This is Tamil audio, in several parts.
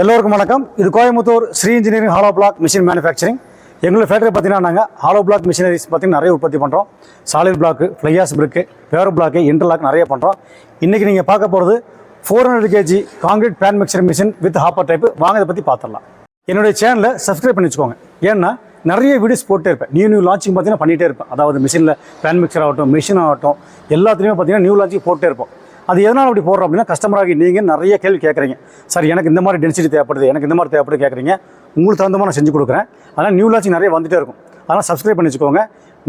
எல்லோருக்கும் வணக்கம். இது Coimbatore Sri engineering hollow block machine manufacturing. எங்களோட ஃபேக்டரி பார்த்தீங்கன்னா நாங்கள் ஹாலோ பிளாக் மிஷினரிஸ் பார்த்தீங்கன்னா நிறைய உற்பத்தி பண்ணுறோம். Solid block, fly ash brick, paver block, interlock நிறைய பண்ணுறோம். இன்றைக்கி நீங்கள் பார்க்க போகிறது 400 kg concrete pan mixer machine with hopper type. வாங்க இதை பற்றி பார்த்துடலாம். என்னுடைய சேனலை சப்ஸ்கிரைப் பண்ணி வச்சுக்கோங்க. ஏன்னா நிறைய வீடியோஸ் போட்டே இருப்பேன். நியூ லான்ச்சிங் பார்த்தீங்கன்னா பண்ணிகிட்டே இருப்பேன். அதாவது மிஷினில் பேன் மிக்சர் ஆகட்டும், மிஷின் ஆகட்டும், எல்லாத்துலேயுமே பார்த்தீங்கன்னா நியூ லான்ச்சிங் போட்டே இருப்போம். அது எதனால் அப்படி போடுறோம் அப்படின்னா, கஸ்டமராகி நீங்கள் நிறைய கேள்வி கேட்குறீங்க. சார் எனக்கு இந்த மாதிரி டென்சிட்டி தேவைப்படுது, எனக்கு இந்த மாதிரி தேவைப்படுது கேட்குறீங்க. உங்களுக்கு தகுந்த மாதிரி நான் செஞ்சு கொடுக்குறேன். அதனால் நியூ லான்ச்சிங் நிறைய வந்துகிட்டே இருக்கும். அதனால் சப்ஸ்கிரைப் பண்ணி வச்சுக்கோங்க.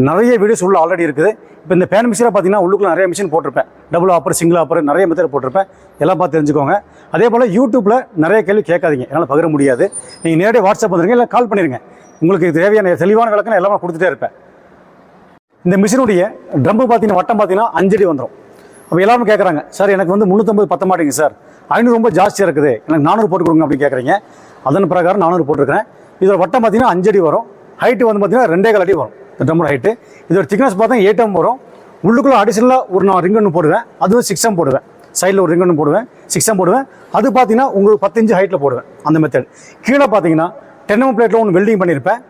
நிறைய வீடியோஸ் உள்ள ஆல்ரெடி இருக்குது. இப்போ இந்த பேன் மிக்சராக பார்த்தீங்கன்னா உள்ளுக்குள்ள நிறைய மிஷின் போட்டிருப்பேன். டபுள் ஆப்பர், சிங்கிள் ஆப்பர், நிறைய மெத்தட் போட்டிருப்பேன். எல்லாம் பார்த்து தெரிஞ்சுக்கோங்க. அதே போல் யூடியூப்பில் நிறைய கேள்வி கேட்காதீங்க, என்னால் பகிர முடியாது. நீங்கள் நேரடியாக வாட்ஸ்அப் வந்துடுங்க, இல்லை கால் பண்ணிடுங்க. உங்களுக்கு தேவையான தெளிவான விளக்கம் எல்லாமே கொடுத்துட்டே இருப்பேன். இந்த மிஷினுடைய ட்ரம்பு பார்த்தீங்கன்னா வட்டம் பார்த்தீங்கன்னா 5 அடி வந்துடும். அப்போ எல்லாரும் கேட்குறாங்க, சார் எனக்கு வந்து 350 பத்த மாட்டேங்க சார், 500 ரொம்ப ஜாஸ்தியாக இருக்குது, எனக்கு 400 போட்டு கொடுங்க அப்படின்னு கேட்குறீங்க. அதன் பிரகாரம் 400 போட்டிருக்கிறேன். இதோட வட்டம் பார்த்தீங்கன்னா 5 அடி வரும். ஹைட்டு வந்து பார்த்தீங்கன்னா 2.25 அடி வரும். இந்த ட்ரம்மோட ஹைட்டு. இதோட திக்னஸ் பார்த்தா 8 mm வரும். உள்ளுக்குள்ளே அடிஷனலாக ஒரு நான் ரிங் ஒன்று போடுவேன். அதுவும் 6 mm போடுவேன். சைடில் ஒரு ரிங் ஒன்று போடுவேன், 6 mm போடுவேன். அது பார்த்தீங்கன்னா உங்களுக்கு 10 inch ஹைட்டில் போடுவேன். அந்த மெத்தட். கீழே பார்த்தீங்கன்னா 10 mm பிளேட்டில் ஒன்று வெல்டிங் பண்ணியிருப்பேன்.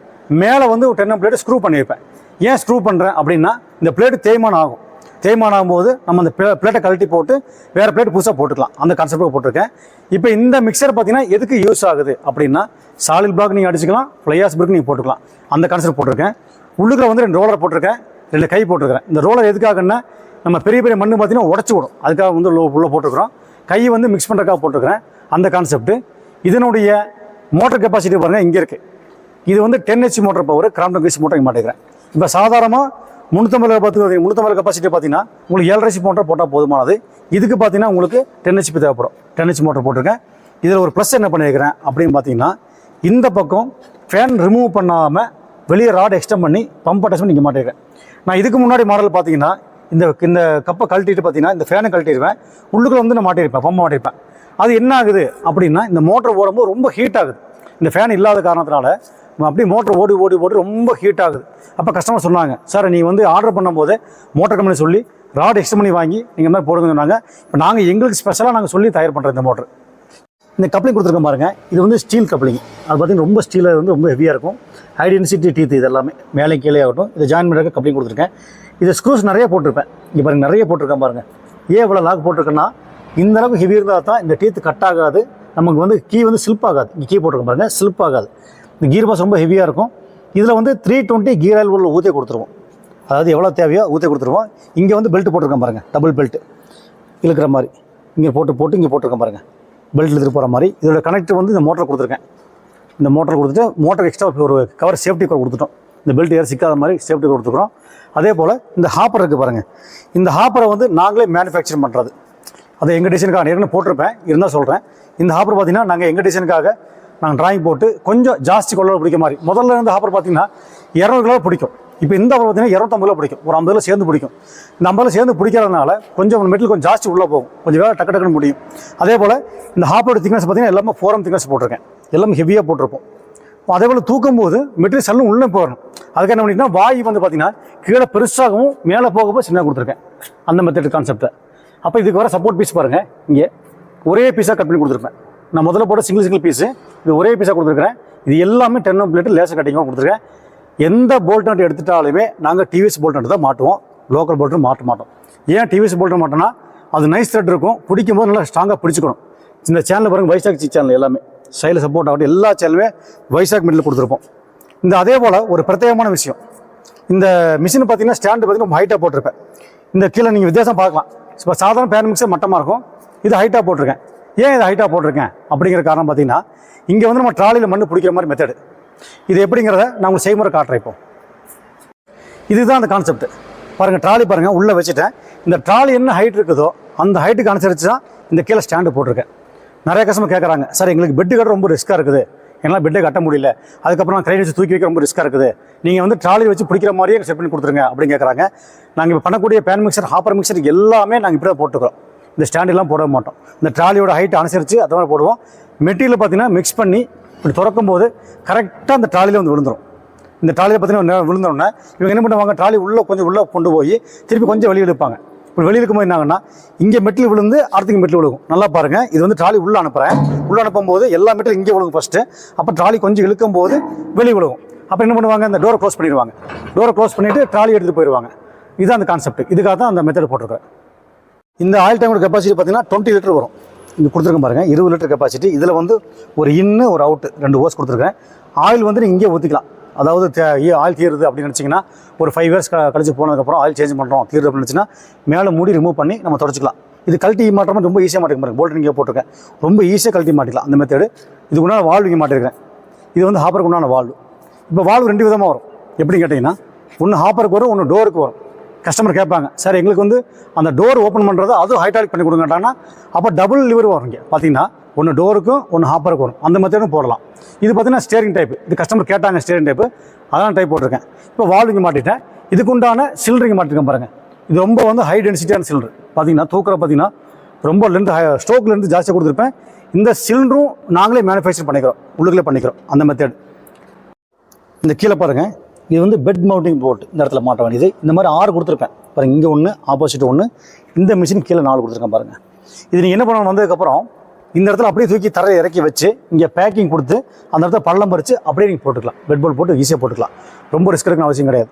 மேலே வந்து ஒரு 10 mm பிளேட்டு ஸ்க்ரூ பண்ணியிருப்பேன். ஏன் ஸ்க்ரூ பண்ணுறேன் அப்படின்னா, இந்த பிளேட்டு தேய்மானம் ஆகும். தேய்மானம் ஆகும்போது நம்ம அந்த பிளேட்டை கழட்டி போட்டு வேறு பிளேட் புதுசாக போட்டுக்கலாம். அந்த கான்செப்ட் போட்டிருக்கேன். இப்போ இந்த மிக்சர் பார்த்தீங்கன்னா எதுக்கு யூஸ் ஆகுது அப்படின்னா, சாலிட் பிளாக் நீங்கள் அடிச்சுக்கலாம், ஃப்ளையாஸ் பிரிக் நீங்கள் போட்டுக்கலாம். அந்த கான்செப்ட் போட்டிருக்கேன். உள்ளுக்குள்ள வந்து 2 ரோலர் போட்டிருக்கேன், 2 கை போட்டிருக்கிறேன். இந்த ரோலர் எதுக்காகன்னா, நம்ம பெரிய பெரிய மண்ணு பார்த்தீங்கன்னா உடச்சி விடும். அதுக்காக வந்து உள்ளே போட்டுருக்குறோம். கை வந்து மிக்ஸ் பண்ணுறதுக்காக போட்டிருக்கிறேன். அந்த கான்செப்ட். இதனுடைய மோட்டர் கெப்பாசிட்டி பாருங்கள், இங்கே இருக்குது. இது வந்து 10 HP motor power, Crompton kiss motor இங்கே மாட்டேங்கிறேன். இப்போ சாதாரணமாக 350 கெப்பாசிட்டி பார்த்தீங்கன்னா உங்களுக்கு 7.5 HP மோட்டர் போட்டால் போதுமானது. இதுக்கு பார்த்தீங்கன்னா உங்களுக்கு 10 HP தேவைப்படும். 10 HP மோட்டர் போட்டிருக்கேன். இதில் ஒரு ப்ளஸ் என்ன பண்ணியிருக்கிறேன் அப்படின்னு பார்த்தீங்கன்னா, இந்த பக்கம் ஃபேன் ரிமூவ் பண்ணாமல் வெளியே ராட் எக்ஸ்டெண்ட் பண்ணி பம்ப் அட்டாச் பண்ணி இங்கே மாட்டிருக்கேன். நான் இதுக்கு முன்னாடி மாடல் பார்த்தீங்கன்னா இந்த கப்பை கழட்டிட்டு பார்த்தீங்கன்னா இந்த ஃபேனை கழட்டிடுவேன். உள்ளுக்குள்ள வந்து நான் மாட்டியிருப்பேன், பம்பை மாட்டியிருப்பேன். அது என்ன ஆகுது அப்படின்னா, இந்த மோட்டர் ஓடும்போது ரொம்ப ஹீட் ஆகுது. இந்த ஃபேன் இல்லாத காரணத்தினால அப்படியே மோட்டர் ஓடி ரொம்ப ஹீட் ஆகுது. அப்போ கஸ்டமர் சொன்னாங்க, சார் நீங்கள் வந்து ஆர்டர் பண்ணும்போது மோட்டர் கம்பெனி சொல்லி ராட் எக்ஸ்டெண்ட் பண்ணி வாங்கி நீங்கள் மாதிரி போடுங்க சொன்னாங்க. இப்போ நாங்கள் எங்களுக்கு ஸ்பெஷலாக நாங்கள் சொல்லி தயார் பண்ணுறோம் இந்த மோட்டர். இந்த கப்ளிங் கொடுத்துருக்கோம் பாருங்கள், இது வந்து ஸ்டீல் கப்ளிங். அது பார்த்திங்கன்னா ரொம்ப ஸ்டீலில் வந்து ரொம்ப ஹெவியாக இருக்கும். ஹை டென்சிட்டி டீத் இது எல்லாமே மேலே கீழே ஆகட்டும். இதை ஜாயின் பண்ணுறதுக்கு கப்ளிங் கொடுத்துருக்கேன். இதை ஸ்க்ரூஸ் நிறைய போட்டிருப்பேன். இங்கே பாருங்கள் நிறைய போட்டிருக்கேன் பாருங்கள். ஏன் இவ்வளோ லாக் போட்டிருக்கேன்னா, இந்த அளவுக்கு ஹெவி இருந்தால் தான் இந்த டீத்து கட் ஆகாது, நமக்கு வந்து கீ வந்து ஸ்லிப் ஆகாது. இங்கே கீ போட்டிருக்கேன் பாருங்கள், ஸ்லிப் ஆகாது. இந்த கீர் பாஸ் ரொம்ப ஹெவியாக இருக்கும். இதில் வந்து 320 கீர் ஆயில் உள்ள ஊற்றி கொடுத்துருவோம். அதாவது எவ்வளோ தேவையோ ஊற்றி கொடுத்துருவோம். இங்கே வந்து பெல்ட் போட்டிருக்கேன் பாருங்கள், டபுள் பெல்ட் இழுக்கிற மாதிரி. இங்கே போட்டு இங்கே போட்டிருக்கேன் பாருங்கள், பெல்ட் இழுத்துட்டு போகிற மாதிரி. இதோட கனெக்டர் வந்து இந்த மோட்டர் கொடுத்துருக்கேன். இந்த மோட்டர் கொடுத்துட்டு மோட்டர் எக்ஸ்ட்ரா ஒரு கவர் சேஃப்டி கவர் கொடுத்துட்டோம். இந்த பெல்ட் ஏற சிக்காத மாதிரி சேஃப்டி கவர் கொடுத்துக்கிறோம். அதே போல் இந்த ஹாப்பர் இருக்குது பாருங்கள். இந்த ஹாப்பரை வந்து நாங்களே மேனுஃபேக்சர் பண்ணுறது. அதை எங்கள் டிசைனுக்காக நேரில் போட்டிருப்பேன், இருந்தால் சொல்கிறேன். இந்த ஹாப்பர் பார்த்தீங்கன்னா நாங்கள் எங்கள் டிசைனுக்காக நாங்கள் ட்ராயிங் போட்டு கொஞ்சம் ஜாஸ்தி கொள்ள பிடிக்க மாதிரி. முதல்ல இருந்த ஹாப்பர் பார்த்தீங்கன்னா 200 கிலோ பிடிக்கும். இப்போ இந்த ஹாப்பர் பார்த்தீங்கன்னா 250 கிலோ பிடிக்கும். ஒரு 50 கிலோ சேர்ந்து பிடிக்கும். இந்த 50 கிலோ சேர்ந்து பிடிக்கிறதுனால கொஞ்சம் மெட்டல் கொஞ்சம் ஜாஸ்தி உள்ளே போகும், கொஞ்சம் வேலை டக்குன்னு முடியும். அதே போல் இந்த ஹாப்பரோட திக்னஸ் பார்த்தீங்கன்னா எல்லாமே 4 mm திக்னஸ் போட்டிருக்கேன். எல்லாமே ஹெவியாக போட்டிருப்போம். அதே போல் தூக்கும் போது மெட்டீரியல் செல்லும் உள்ளே போகணும். அதுக்கு என்ன பண்ணிட்டுனா, வாய் வந்து பார்த்தீங்கன்னா கீழே பெருசாகவும் மேலே போகப்போ சின்ன கொடுத்துருக்கேன். அந்த மெத்தட் கான்செப்டை. அப்போ இதுக்கு வர சப்போர்ட் பீஸ் பாருங்கள், இங்கே ஒரே பீஸாக கட் பண்ணி கொடுத்துருப்பேன். நான் முதல்ல போட சிங்கிள் பீஸு, இது ஒரே பீஸாக கொடுத்துருக்கிறேன். இது எல்லாமே 10 mm பிளேட்டு லேசர் கட்டிங்காக கொடுத்துருக்கேன். எந்த போல்ட் நட் எடுத்துட்டாலுமே நாங்கள் டிவிஎஸ் போல்ட் நட்டு தான் மாட்டுவோம், லோக்கல் போல்ட்டு மாட்ட மாட்டோம். ஏன் டிவிஎஸ் போல்ட்டு மாட்டோம்னா, அது நைஸ் த்ரெட் இருக்கும், பிடிக்கும் போது நல்லா ஸ்ட்ராங்காக பிடிச்சிக்கணும். இந்த சேனல் பாருங்கள், வைசாக் சேனல் எல்லாமே சைடில் சப்போர்ட் ஆகட்டும், எல்லா சேனலுமே வைசாக் மெட்டல் கொடுத்துருப்போம். இந்த அதே போல் ஒரு பிரத்யேகமான விஷயம், இந்த மிஷின் பார்த்தீங்கன்னா ஸ்டாண்டு பார்த்தீங்கன்னா ஹைட்டாக போட்டிருப்பேன். இந்த கீழே நீங்கள் வித்தியாசம் பார்க்கலாம். இப்போ சாதாரண பேன் மிக்சர் மட்டமாக இருக்கும், இது ஹைட்டாக போட்டிருக்கேன். ஏன் இதை ஹைட்டாக போட்டிருக்கேன் அப்படிங்கிற காரணம் பார்த்தீங்கன்னா, இங்கே வந்து நம்ம ட்ராலியில் மண் பிடிக்கிற மாதிரி மெத்தடு. இது எப்படிங்கிறத நான் உங்களுக்கு செய்முறை காட்டுறேன். இப்போ இதுதான் அந்த கான்செப்ட் பாருங்கள். ட்ராலி பாருங்கள், உள்ளே வச்சுட்டேன். இந்த ட்ராலி என்ன ஹைட் இருக்குதோ அந்த ஹைட்டுக்கு அனுசரித்து தான் இந்த கீழே ஸ்டாண்டு போட்டிருக்கேன். நிறைய கஸ்டமர் கேட்குறாங்க, சார் எங்களுக்கு பெட்டு கட்ட ரொம்ப ரிஸ்க்காக இருக்குது, என்னால் பெட்டை கட்ட முடியல, அதுக்கப்புறம் க்ரைன் வச்சு தூக்கி வைக்க ரொம்ப ரிஸ்க்காக இருக்குது, நீங்கள் வந்து ட்ராலி வச்சு பிடிக்கிற மாதிரியே செட் பண்ணி கொடுத்துருங்க அப்படின்னு கேட்குறாங்க. நாங்கள் இப்போ பண்ணக்கூடிய பேன் மிக்சர், ஹாப்பர் மிக்சர் எல்லாமே நாங்கள் இப்படி தான் போட்டுக்கிறோம். இந்த ஸ்டாண்டெல்லாம் போட மாட்டோம். இந்த ட்ராலியோட ஹைட் அனுசரித்து அது மாதிரி போடுவோம். மெட்டீரியல் பார்த்தீங்கன்னா மிக்ஸ் பண்ணி இப்படி திறக்கும் போது கரெக்டாக அந்த ட்ராலியில் வந்து விழுந்துடும். இந்த ட்ராலியில் பார்த்தீங்கன்னா விழுந்தோடனே இவங்க என்ன பண்ணுவாங்க, ட்ராலி உள்ளே கொஞ்சம் உள்ளே கொண்டு போய் திருப்பி கொஞ்சம் வெளியே எடுப்பாங்க. இப்படி வெளியில் இருக்கும்போது என்னாங்கன்னா இங்கே மெட்டில் விழுந்து அடுத்துக்கு மெட்டில் விழுகும். நல்லா பாருங்கள், இது வந்து ட்ராலி உள்ளே அனுப்புகிறேன். உள்ளே அனுப்பும்போது எல்லா மெட்டில் இங்கே விழுகும் ஃபஸ்ட்டு. அப்போ ட்ராலி கொஞ்சம் இழுக்கும் போது வெளியே விழுகும். அப்போ என்ன பண்ணுவாங்க, இந்த டோரை க்ளோஸ் பண்ணிடுவாங்க. டோரை க்ளோஸ் பண்ணிவிட்டு ட்ராலி எடுத்துகிட்டு போயிடுவாங்க. இதுதான் அந்த கான்செப்ட். இதுக்காக தான் அந்த மெத்தட் போட்டிருக்கேன். இந்த ஆயில் டேங்கோட கெப்பாசிட்டி பார்த்தீங்கன்னா 20 லிட்டர் வரும். இங்கே கொடுத்துருக்கேன் பாருங்கள், 20 லிட்டர் கெப்பாசிட்டி. இதில் வந்து ஒரு இன்னு ஒரு அவுட்டு 2 ஹோஸ் கொடுத்துருக்கேன். ஆயில் வந்து நீங்கள் இங்கே ஊற்றிக்கலாம். அதாவது ஆயில் தீருது அப்படின்னு நினச்சிங்கன்னா ஒரு 5 இயர்ஸ் கழிச்சு போனதுக்கப்புறம் ஆயில் சேஞ்ச் பண்ணுறோம் தீருது அப்படின்னு நினச்சின்னா மேலே மூடி ரிமூவ் பண்ணி நம்ம தொடச்சிக்கலாம். இது கழட்டி மாட்டுறோம், ரொம்ப ஈஸியாக மாட்டிக்க பாருங்க. போல்ட் இங்கே போட்டிருக்கேன், ரொம்ப ஈஸியாக கழட்டி மாட்டிக்கலாம். அந்த மெத்தடு. இதுக்கு உண்டான வால்வு இங்கே மாட்டிருக்கேன். இது வந்து ஹாப்பருக்கு உண்டான வால்வு. இப்போ வால்வு 2 விதமாக வரும். எப்படின்னு கேட்டிங்கன்னா, ஒன்று ஹாப்பருக்கு வரும், ஒன்று டோருக்கு வரும். கஸ்டமர் கேட்பாங்க, சார் எங்களுக்கு வந்து அந்த டோர் ஓப்பன் பண்ணுறது அதுவும் ஹைட்ராலிக் பண்ணி கொடுங்கட்டாங்கன்னா, அப்போ டபுள் லிவர் வரும். இங்கே பார்த்தீங்கன்னா ஒன்று டோருக்கும் ஒன்று ஹாப்பருக்கு வரும். அந்த மெத்தடும் போடலாம். இது பார்த்தீங்கன்னா ஸ்டேரிங் டைப்பு. இது கஸ்டமர் கேட்டாங்க ஸ்டேரிங் டைப்பு, அதான் டைப் போட்டிருக்கேன். இப்போ வால்விங்க மாட்டிட்டேன். இதுக்கு உண்டான சிலிண்டரிங்க மாட்டிருக்கேன் பாருங்கள். இது ரொம்ப வந்து ஹை டென்சிட்டியான சிலிண்டர். பார்த்தீங்கன்னா தூக்கிற பார்த்தீங்கன்னா ரொம்ப லென்த் ஸ்டோக்லேருந்து ஜாஸ்தியாக கொடுத்துருப்பேன். இந்த சிலிண்டரும் நாங்களே மேனுஃபேக்சர் பண்ணிக்கிறோம், உள்ளுக்குள்ளே பண்ணிக்கிறோம். அந்த மெத்தட். இந்த கீழே பாருங்கள், இது வந்து பெட் மவுண்டிங் போல்ட். இந்த இடத்துல மாட்ட வேண்டியது. இந்த மாதிரி 6 கொடுத்துருப்பேன் பாருங்கள். இங்கே ஒன்று, ஆப்போசிட் ஒன்று, இந்த மிஷின் கீழே 4 கொடுத்துருக்கேன் பாருங்கள். இது நீங்கள் என்ன பண்ணணும், வந்ததுக்கப்புறம் இந்த இடத்துல அப்படியே தூக்கி தரையை இறக்கி வச்சு இங்கே பேக்கிங் கொடுத்து அந்த இடத்துல பள்ளம் பறித்து அப்படியே நீங்கள் போட்டுக்கலாம். பெட் போல்ட் போட்டு ஈஸியாக போட்டுக்கலாம். ரொம்ப ரிஸ்க் எடுக்கணும் அவசியம் கிடையாது.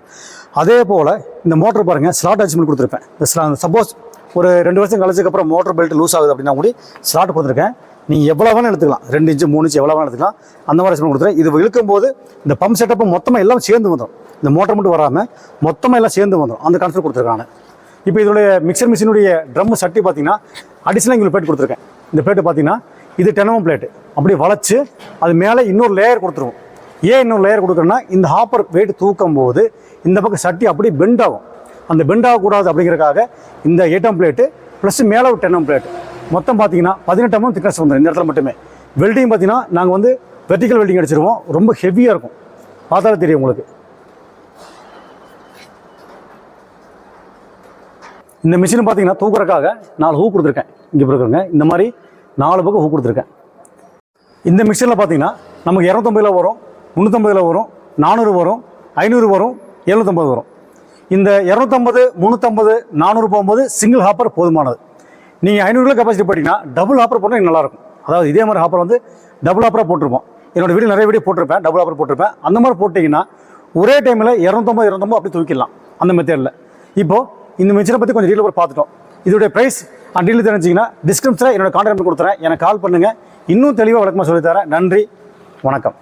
அதே போல் இந்த மோட்டர் பாருங்கள், ஸ்லாட் அட்ஜஸ்ட்மெண்ட் கொடுத்துருப்பேன். இந்த சப்போஸ் ஒரு 2 வருஷம் கழிச்சதுக்கப்புறம் மோட்டர் பெல்ட் லூஸ் ஆகுது அப்படின்னா கூட ஸ்லாட் கொடுத்துருக்கேன். நீங்கள் எவ்வளோ வேணால் எடுத்துக்கலாம், 2 இன்ச்சு 3 இன்ச்சு எவ்வளோ வேணால் எடுத்துக்கலாம். அந்த மாதிரி அட்ஜஸ்ட்மெண்ட் கொடுத்துருக்கேன். இது இழுக்கும்போது இந்த பம்ப் செட்டப்பு மொத்தமாக எல்லாம் சேர்ந்து வந்துடும். இந்த மோட்டர் மட்டும் வராமல் மொத்தமாக எல்லாம் சேர்ந்து வந்துடும். அந்த கான்செப்ட் கொடுத்துருக்காங்க. இப்போ இதோடைய மிக்சர் மிஷினுடைய ட்ரம் சட்டி பார்த்தீங்கன்னா அடிஷனலாக இங்கே பிளேட் கொடுத்துருக்கேன். இந்த பிளேட்டு பார்த்தீங்கன்னா இது 10mm பிளேட்டு. அப்படியே வளைச்சு அது மேலே இன்னொரு லேயர் கொடுத்துருவோம். ஏன் இன்னொரு லேயர் கொடுக்குறோன்னா, இந்த ஹாப்பர் வெயிட் தூக்கும் போது இந்த பக்கம் சட்டி அப்படியே பெண்ட் ஆகும். அந்த பெண்ட் ஆகக்கூடாது அப்படிங்கிறதுக்காக இந்த 8mm பிளேட்டு ப்ளஸ் மேலே ஒரு 10mm பிளேட்டு. மொத்தம் பார்த்தீங்கன்னா 18mm திக்னஸ் வந்துடும் இந்த இடத்துல மட்டுமே. வெல்டிங் பார்த்தீங்கன்னா நாங்கள் வந்து வெர்டிக்கல் வெல்டிங் அடிச்சிருவோம். ரொம்ப ஹெவியாக இருக்கும், பார்த்தாலே தெரியும் உங்களுக்கு. இந்த மிஷின் பார்த்தீங்கன்னா தூக்குறதுக்காக 4 ஹூக் கொடுத்துருக்கேன். இங்கே இருக்குங்க, இந்த மாதிரி 4 பக்கம் ஹூக் கொடுத்துருக்கேன். இந்த மிக்சரில் பார்த்தீங்கன்னா நமக்கு 250 வரும், 350 வரும், 400 வரும், 500 வரும், 750 வரும். இந்த 250, 350, 400 போகும்போது சிங்கிள் ஹாப்பர் போதுமானது. நீங்கள் 500 கெப்பாசிட்டி போட்டிங்கன்னா டபுள் ஹாப்பர் போட்டால் நல்லாயிருக்கும். அதாவது இதே மாதிரி ஹாப்பர் வந்து டபுள் ஹாப்பராக போட்டிருப்போம். என்னோட வீடியோ நிறைய வீடியோ போட்டிருப்பேன், டபுள் ஹாப்பர் போட்டிருப்பேன். அந்த மாதிரி போட்டிங்கன்னா ஒரே டைமில் 250 அப்படி தூக்கிடலாம் அந்த மெத்தடில். இப்போது இந்த மிஷினை பற்றி கொஞ்சம் டீட்டெயில் பார்த்துட்டோம். இதோடைய ப்ரைஸ் டீட்டெயில் தெரிஞ்சிங்கன்னா டிஸ்கிரிப்ஷனில் என்னோட கான்டாக்ட் நம்பர் கொடுத்துறேன். எனக்கு கால் பண்ணுங்கள், இன்னும் தெளிவாக விளக்கமாக சொல்லித்தரேன். நன்றி, வணக்கம்.